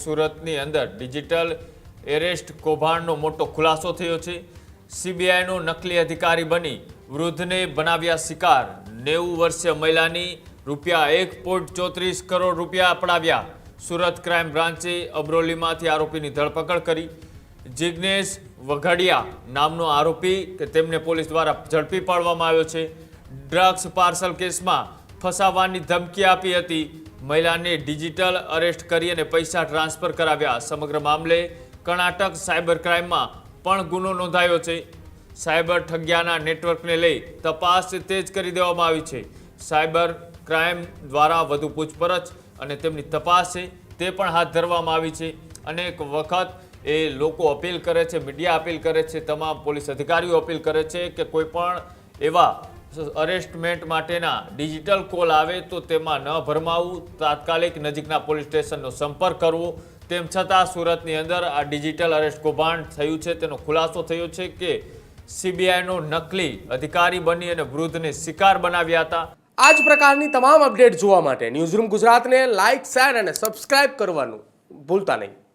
સુરતની અંદર digital arrest કૌભાંડનો મોટો ખુલાસો થયો છે। સીબીઆઈનો નકલી અધિકારી બની વૃદ્ધને બનાવ્યા શિકાર। 90 વર્ષીય મહિલાની ₹1.34 કરોડ રૂપિયા પડાવ્યા। સુરત ક્રાઇમ બ્રાન્ચે અમરોલીમાંથી આરોપીની ધરપકડ કરી। જિગ્નેશ વઘડિયા નામનો આરોપી કે તેમને પોલીસ દ્વારા ઝડપી પાડવામાં આવ્યો છે। ડ્રગ્સ પાર્સલ કેસમાં ફસાવવાની ધમકી આપી હતી। મહિલાને ડિજિટલ અરેસ્ટ કરી અને પૈસા ટ્રાન્સફર કરાવ્યા। સમગ્ર મામલે કર્ણાટક સાયબર ક્રાઇમમાં પણ ગુનો નોંધાયો છે। સાયબર ઠગ્યાના નેટવર્કને લઈ તપાસ તેજ કરી દેવામાં આવી છે। સાયબર ક્રાઇમ દ્વારા વધુ પૂછપરછ અને તેમની તપાસ છે તે પણ હાથ ધરવામાં આવી છે। અનેક વખત એ લોકો અપીલ કરે છે, મીડિયા અપીલ કરે છે, તમામ પોલીસ અધિકારીઓ અપીલ કરે છે કે કોઈ પણ એવા અરેસ્ટમેન્ટ માટેના ડિજિટલ કોલ આવે તો તેમાં ન ભરમાવું, તાત્કાલિક નજીકના પોલીસ સ્ટેશનનો સંપર્ક કરવો। તેમ છતાં સુરતની અંદર આ ડિજિટલ અરેસ્ટ કૌભાંડ થયું છે તેનો ખુલાસો થયો છે કે સીબીઆઈનો નકલી અધિકારી બની અને વૃદ્ધને શિકાર બનાવ્યા હતા। આ જ પ્રકારની તમામ અપડેટ જોવા માટે ન્યૂઝરૂમ ગુજરાતને લાઇક, શેર અને સબસ્ક્રાઇબ કરવાનું ભૂલતા નહીં।